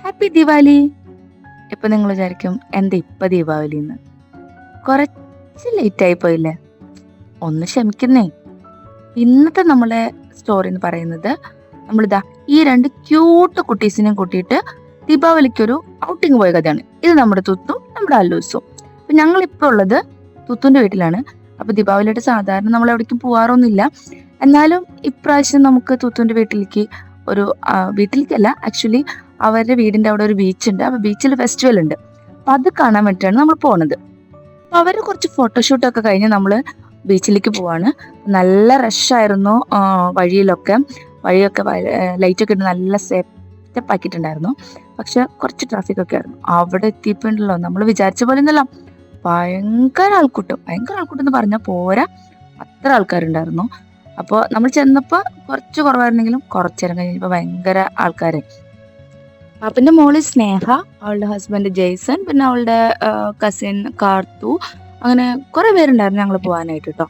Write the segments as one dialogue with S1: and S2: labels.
S1: Happy Diwali. ഇപ്പൊ നിങ്ങൾ വിചാരിക്കും എന്താ ഇപ്പൊ ദീപാവലി എന്ന്? കുറച്ച് ലേറ്റ് ആയി പോയില്ലേ? ഒന്ന് ക്ഷമിക്കുന്നേ. ഇന്നത്തെ നമ്മളെ സ്റ്റോറി എന്ന് പറയുന്നത് നമ്മളിതാ ഈ രണ്ട് ക്യൂട്ട് കുട്ടീസിനെയും കൂട്ടിയിട്ട് ദീപാവലിക്ക് ഒരു ഔട്ടിങ് പോയ കഥയാണ്. ഇത് നമ്മുടെ തുത്തും നമ്മുടെ അല്ലൂസും. അപ്പൊ ഞങ്ങൾ ഇപ്പൊ ഉള്ളത് തുത്തുന്റെ വീട്ടിലാണ്. അപ്പൊ ദീപാവലിയായിട്ട് സാധാരണ നമ്മൾ എവിടേക്കും പോവാറൊന്നുമില്ല. എന്നാലും ഇപ്രാവശ്യം നമുക്ക് തുത്തുന്റെ വീട്ടിലേക്ക് വീട്ടിലേക്കല്ല, ആക്ച്വലി അവരുടെ വീടിന്റെ അവിടെ ഒരു ബീച്ച് ഉണ്ട്. അപ്പൊ ബീച്ചിൽ ഫെസ്റ്റിവൽ ഉണ്ട്. അപ്പൊ അത് കാണാൻ വേണ്ടിയിട്ടാണ് നമ്മൾ പോണത്. അപ്പൊ അവര് കുറച്ച് ഫോട്ടോഷൂട്ടൊക്കെ കഴിഞ്ഞ് നമ്മള് ബീച്ചിലേക്ക് പോവാണ്. നല്ല റഷായിരുന്നു. വഴിയൊക്കെ ലൈറ്റൊക്കെ ഇട്ട് നല്ല സെറ്റപ്പ് ആക്കിയിട്ടുണ്ടായിരുന്നു. പക്ഷെ കുറച്ച് ട്രാഫിക് ഒക്കെ ആയിരുന്നു. അവിടെ എത്തിയപ്പോണ്ടല്ലോ നമ്മൾ വിചാരിച്ച പോലെ ഒന്നല്ല, ഭയങ്കര ആൾക്കൂട്ടം എന്ന് പറഞ്ഞാൽ പോരാ, അത്ര ആൾക്കാരുണ്ടായിരുന്നു. അപ്പോൾ നമ്മൾ ചെന്നപ്പോൾ കുറച്ച് കുറവായിരുന്നെങ്കിലും കുറച്ചേരം കഴിഞ്ഞപ്പോൾ ഭയങ്കര ആൾക്കാരെ. പാപ്പന്റെ മോള് സ്നേഹ, അവളുടെ ഹസ്ബൻഡ് ജെയ്സൺ, പിന്നെ അവളുടെ കസിൻ കാർത്തു, അങ്ങനെ കുറെ പേരുണ്ടായിരുന്നു ഞങ്ങൾ പോകാനായിട്ട് കേട്ടോ.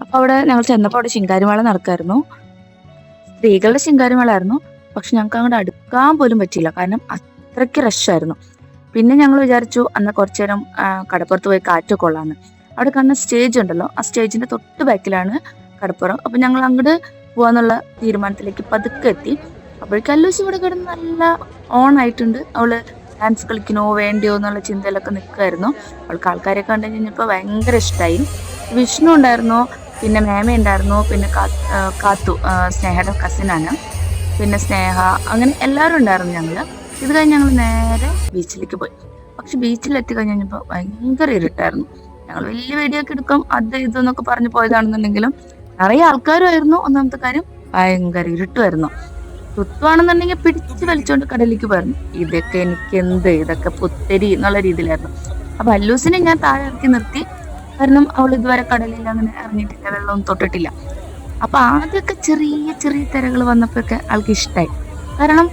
S1: അപ്പൊ അവിടെ ഞങ്ങൾ ചെന്നപ്പോൾ അവിടെ ശിങ്കാരിമേള നടക്കായിരുന്നു. സ്ത്രീകളുടെ ശിങ്കാരിമേളായിരുന്നു. പക്ഷെ ഞങ്ങൾക്ക് അങ്ങോട്ട് അടുക്കാൻ പോലും പറ്റിയില്ല, കാരണം അത്രയ്ക്ക് റഷായിരുന്നു. പിന്നെ ഞങ്ങൾ വിചാരിച്ചു അന്ന് കുറച്ചു നേരം കടപ്പുറത്ത് പോയി കാറ്റൊക്കെ കൊള്ളാന്ന്. അവിടെ കാണുന്ന സ്റ്റേജ് ഉണ്ടല്ലോ, ആ സ്റ്റേജിന്റെ തൊട്ട് ബാക്കിലാണ് കടപ്പുറം. അപ്പൊ ഞങ്ങൾ അങ്ങോട്ട് പോവാന്നുള്ള തീരുമാനത്തിലേക്ക് പതുക്കെ എത്തി. അപ്പോഴേക്കും അല്ലൂസ് ഇവിടെ കിടന്ന് നല്ല ഓൺ ആയിട്ടുണ്ട്. അവള് ഡാൻസ് കളിക്കണോ വേണ്ടിയോ എന്നുള്ള ചിന്തയിലൊക്കെ നിൽക്കുമായിരുന്നു. അവൾക്ക് ആൾക്കാരെ കണ്ടു കഴിഞ്ഞപ്പോൾ ഭയങ്കര ഇഷ്ടമായി. വിഷ്ണു ഉണ്ടായിരുന്നു, പിന്നെ മേമ ഉണ്ടായിരുന്നു, പിന്നെ കാത്തു സ്നേഹയുടെ കസിനാണ്, പിന്നെ സ്നേഹ, അങ്ങനെ എല്ലാവരും ഉണ്ടായിരുന്നു. ഇത് കഴിഞ്ഞ് ഞങ്ങൾ നേരെ ബീച്ചിലേക്ക് പോയി. പക്ഷെ ബീച്ചിലെത്തി കഴിഞ്ഞപ്പോൾ ഭയങ്കര ഇരുട്ടായിരുന്നു. ഞങ്ങൾ വലിയ വീഡിയോ ഒക്കെ എടുക്കാം അത് ഇതെന്നൊക്കെ പറഞ്ഞു പോയതാണെന്നുണ്ടെങ്കിലും നിറയെ ആൾക്കാരുമായിരുന്നു. ഒന്നാമത്തെ കാര്യം ഭയങ്കര ഇരുട്ടുമായിരുന്നു. തുത്തുവാണെന്നുണ്ടെങ്കിൽ പിടിച്ച് വലിച്ചോണ്ട് കടലിലേക്ക് പോയിരുന്നു. ഇതൊക്കെ ഇതൊക്കെ പുത്തരി എന്നുള്ള രീതിയിലായിരുന്നു. അപ്പൊ അല്ലൂസിനെ ഞാൻ താഴെ ഇറക്കി നിർത്തി, കാരണം അവൾ ഇതുവരെ കടലിൽ അങ്ങനെ ഇറങ്ങിയിട്ടില്ല, വെള്ളമൊന്നും തൊട്ടിട്ടില്ല. അപ്പൊ ആദ്യമൊക്കെ ചെറിയ ചെറിയ തിരകൾ വന്നപ്പോഴൊക്കെ ആൾക്ക് ഇഷ്ടമായി, കാരണം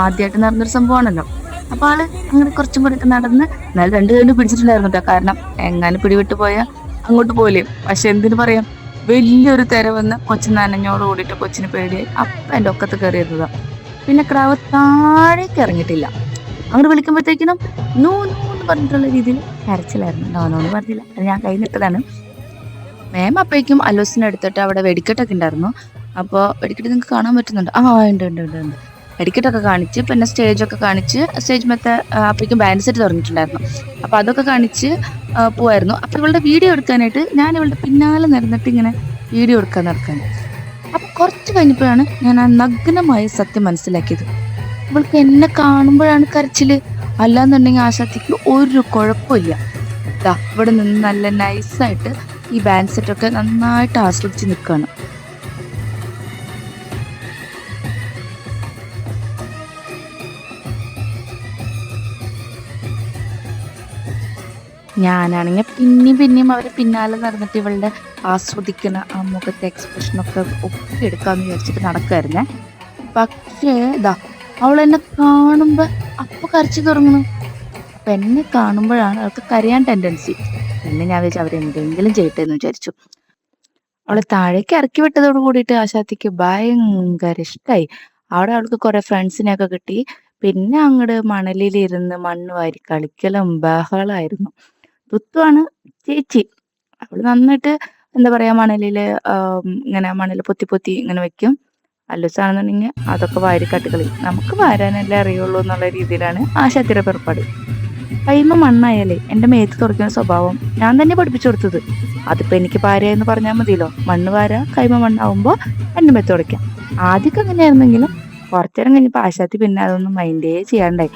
S1: ആദ്യമായിട്ട് നടന്നൊരു സംഭവമാണല്ലോ. അപ്പൊ ആള് അങ്ങനെ കുറച്ചും കൂടെ ഒക്കെ നടന്ന്, എന്നാലും രണ്ടു കൈ പിടിച്ചിട്ടുണ്ടായിരുന്നു കേട്ടോ, കാരണം എങ്ങാനും പിടിവിട്ട് പോയാൽ അങ്ങോട്ട് പോലെയും. പക്ഷെ എന്തിനു പറയാം, വലിയൊരു തിര വന്ന് കൊച്ചു നനഞ്ഞോട് കൂടിയിട്ട് കൊച്ചിന് പേടിയായി. അപ്പം എൻ്റെ ഒക്കത്ത് കയറിയിരുന്നതാ. പിന്നെ ക്രാവ് താഴേക്ക് ഇറങ്ങിയിട്ടില്ല. അങ്ങോട്ട് വിളിക്കുമ്പോഴത്തേക്കിനും നൂ നൂ എന്ന് പറഞ്ഞിട്ടുള്ള രീതിയിൽ കരച്ചിലായിരുന്നു. നോന്ന് പറഞ്ഞില്ല, അത് ഞാൻ കൈ നിട്ടതാണ്. മേം അപ്പോഴേക്കും അല്ലൂസിനെ എടുത്തിട്ട് അവിടെ വെടിക്കെട്ടൊക്കെ ഉണ്ടായിരുന്നു. അപ്പോൾ വെടിക്കെട്ട് നിങ്ങൾക്ക് കാണാൻ പറ്റുന്നുണ്ട്? ഉണ്ട്. വെടിക്കെട്ടൊക്കെ കാണിച്ച്, പിന്നെ സ്റ്റേജൊക്കെ കാണിച്ച്, സ്റ്റേജ് അപ്പോഴേക്കും ബാൻഡ് സെറ്റ് തുറന്നിട്ടുണ്ടായിരുന്നു. അപ്പോൾ അതൊക്കെ കാണിച്ച് പോവായിരുന്നു. അപ്പോൾ ഇവളുടെ വീഡിയോ എടുക്കാനായിട്ട് ഞാൻ ഇവളുടെ പിന്നാലെ നടന്നിട്ട് ഇങ്ങനെ വീഡിയോ എടുക്കാൻ നടക്കാണ്. അപ്പോൾ കുറച്ച് കഴിഞ്ഞപ്പോഴാണ് ഞാൻ ആ നഗ്നമായ സത്യം മനസ്സിലാക്കിയത്. ഇവൾക്ക് എന്നെ കാണുമ്പോഴാണ് കരച്ചില്, അല്ലാന്നുണ്ടെങ്കിൽ ആശാത്തിക്ക് ഒരു കുഴപ്പമില്ല. ഇവിടെ നിന്ന് നല്ല നൈസായിട്ട് ഈ ബാൻഡ് സെറ്റൊക്കെ നന്നായിട്ട് ആസ്വദിച്ച് നിൽക്കുകയാണ്. ഞാനാണെങ്കിൽ പിന്നെയും അവരെ പിന്നാലെ നടന്നിട്ട് ഇവളുടെ ആസ്വദിക്കുന്ന ആ മുഖത്തെ എക്സ്പ്രഷനൊക്കെ എടുക്കാമെന്ന് വിചാരിച്ചിട്ട് നടക്കുമായിരുന്നേ. പക്ഷേ അവൾ എന്നെ കാണുമ്പോൾ അപ്പൊ കരച്ചു തുടങ്ങുന്നു. അപ്പൊ എന്നെ കാണുമ്പോഴാണ് അവൾക്ക് കരയാൻ ടെൻഡൻസി. പിന്നെ ഞാൻ വിചാരിച്ചു അവരെന്തെങ്കിലും ചെയ്യട്ടെ എന്ന് വിചാരിച്ചു. അവളെ താഴേക്ക് ഇറക്കി വിട്ടതോട് കൂടിയിട്ട് ആശാത്തിക്ക് ഭയങ്കര ഇഷ്ടമായി. അവിടെ അവൾക്ക് കുറെ ഫ്രണ്ട്സിനെയൊക്കെ കിട്ടി. പിന്നെ അങ്ങോട്ട് മണലിലിരുന്ന് മണ്ണ് വാരി കളിക്കലും ബഹളായിരുന്നു. തുത്തുവാണ് ചേച്ചി. അവള് നന്നായിട്ട് എന്താ പറയാ, ഇങ്ങനെ മണല് പൊത്തി ഇങ്ങനെ വെക്കും. അല്ലൂസാണെന്നുണ്ടെങ്കിൽ അതൊക്കെ വാരി കട്ടുകളി. നമുക്ക് വാരാനല്ലേ അറിയുള്ളൂ എന്നുള്ള രീതിയിലാണ് ആശാത്തിയുടെ പുറപ്പാട്. കൈമ മണ്ണായാലേ എൻ്റെ മേത്ത് തുറക്കുന്ന സ്വഭാവം ഞാൻ തന്നെ പഠിപ്പിച്ചു കൊടുത്തത്. അതിപ്പോ എനിക്ക് പാരയെന്ന് പറഞ്ഞാൽ മതിയല്ലോ. മണ്ണ് വാര, കൈമ മണ്ണാവുമ്പോ എൻ്റെ മേത്ത് തുടയ്ക്കാം. ആദ്യമൊക്കെ അങ്ങനെയായിരുന്നെങ്കിലും കുറച്ചേരം കഴിഞ്ഞപ്പോ ആശാത്തി പിന്നെ അതൊന്നും മൈൻഡേ ചെയ്യാണ്ടായി.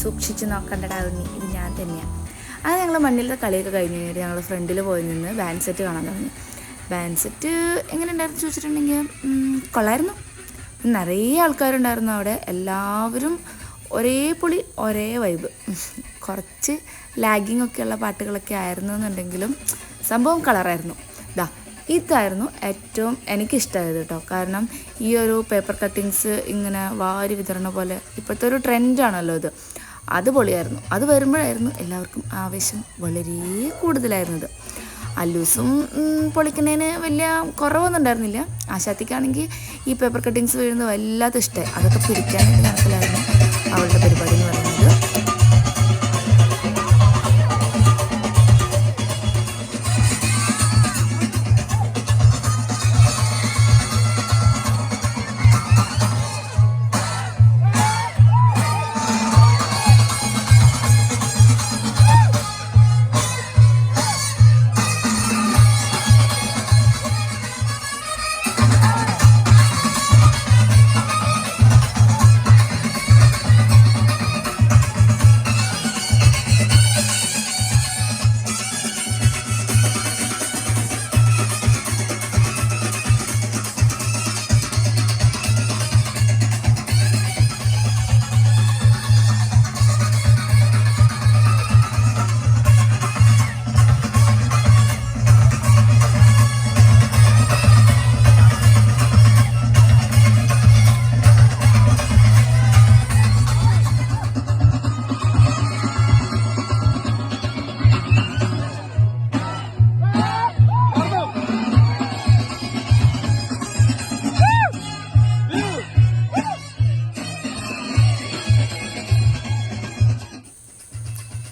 S2: സൂക്ഷിച്ച് നോക്കണ്ടടാ ഉണ്ണി, ഇത് ഞാൻ തന്നെയാണ്. അത് ഞങ്ങൾ മണ്ണിലത്തെ കളിയൊക്കെ കഴിഞ്ഞ് കഴിഞ്ഞിട്ട് ഞങ്ങൾ ഫ്രണ്ടിൽ പോയി നിന്ന് ബാൻഡ് സെറ്റ് കാണാൻ തുടങ്ങി. ബാൻഡ് സെറ്റ് എങ്ങനെ ഉണ്ടായിരുന്നു ചോദിച്ചിട്ടുണ്ടെങ്കിൽ കൊള്ളായിരുന്നു. നിറയെ ആൾക്കാരുണ്ടായിരുന്നു അവിടെ. എല്ലാവരും ഒരേ പൊളി, ഒരേ വൈബ്. കുറച്ച് ലാഗിങ് ഒക്കെയുള്ള പാട്ടുകളൊക്കെ ആയിരുന്നു എന്നുണ്ടെങ്കിലും സംഭവം കളറായിരുന്നു. ഇതായിരുന്നു ഏറ്റവും എനിക്കിഷ്ടമായത് കേട്ടോ. കാരണം ഈ ഒരു പേപ്പർ കട്ടിങ്സ് ഇങ്ങനെ വാരി വിതരണ പോലെ ഇപ്പോഴത്തെ ഒരു ട്രെൻഡാണല്ലോ ഇത്. അത് പൊളിയായിരുന്നു. അത് വരുമ്പോഴായിരുന്നു എല്ലാവർക്കും ആവേശം വളരെ കൂടുതലായിരുന്നത്. അല്ലൂസും പൊളിക്കുന്നതിന് വലിയ കുറവൊന്നും ഉണ്ടായിരുന്നില്ല. ആശാത്തിക്കാണെങ്കിൽ ഈ പേപ്പർ കട്ടിങ്സ് വീഴുന്നത് വല്ലാത്ത ഇഷ്ടമായി. അതൊക്കെ പിടിക്കാനായിട്ട് നടക്കലായിരുന്നു അവളുടെ പരിപാടി എന്ന് പറയുന്നത്.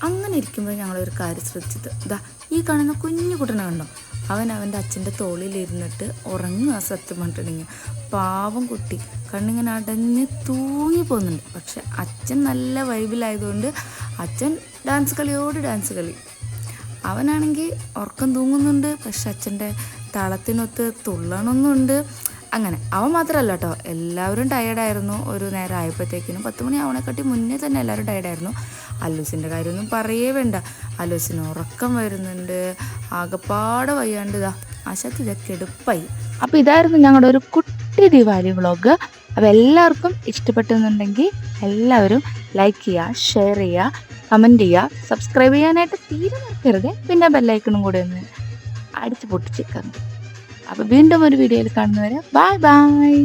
S2: അങ്ങനെ ഇരിക്കുമ്പോൾ ഞങ്ങളൊരു കാര്യം ശ്രദ്ധിച്ചത്, ഈ കാണുന്ന കുഞ്ഞു കുട്ടനെ കണ്ടോ, അവൻ അവൻ്റെ അച്ഛൻ്റെ തോളിലിരുന്നിട്ട് ഉറങ്ങുക. സത്യം പറഞ്ഞിട്ടുണ്ടെങ്കിൽ പാവം കുട്ടി കണ്ണിങ്ങനെ അടഞ്ഞ് തൂങ്ങി പോകുന്നുണ്ട്. പക്ഷെ അച്ഛൻ നല്ല വൈബിലായതുകൊണ്ട് അച്ഛൻ ഡാൻസ് കളിയോട് ഡാൻസ് കളി. അവനാണെങ്കിൽ ഉറക്കം തൂങ്ങുന്നുണ്ട്, പക്ഷെ അച്ഛൻ്റെ താളത്തിനൊത്ത് തുള്ളണമെന്നുണ്ട്. അങ്ങനെ അവൻ മാത്രമല്ല കേട്ടോ, എല്ലാവരും ടയേർഡായിരുന്നു. ഒരു നേരം ആയപ്പോഴത്തേക്കിനും 10 മണി ആവണേക്കാട്ടി മുന്നേ തന്നെ എല്ലാവരും ടയേർഡായിരുന്നു. അല്ലൂസിൻ്റെ കാര്യമൊന്നും പറയേ വേണ്ട. അല്ലൂസിന് ഉറക്കം വരുന്നുണ്ട്, ആകപ്പാടെ വയ്യാണ്ട്. ആശാത്തി ഇതൊക്കെ എടുപ്പായി.
S1: അപ്പോൾ ഇതായിരുന്നു ഞങ്ങളുടെ ഒരു കുട്ടി ദിവാലി വ്ളോഗ്. അപ്പോൾ എല്ലാവർക്കും ഇഷ്ടപ്പെട്ടെന്നുണ്ടെങ്കിൽ എല്ലാവരും ലൈക്ക് ചെയ്യുക, ഷെയർ ചെയ്യുക, കമൻറ്റ് ചെയ്യുക, സബ്സ്ക്രൈബ് ചെയ്യാനായിട്ട് തീരെ മറക്കരുത്. പിന്നെ ബെല്ലൈക്കണും കൂടെ ഒന്ന് അടിച്ച് പൊട്ടിച്ചേക്കാം. അപ്പോൾ വീണ്ടും ഒരു വീഡിയോയിൽ കാണുന്നവരെ ബൈ ബൈ.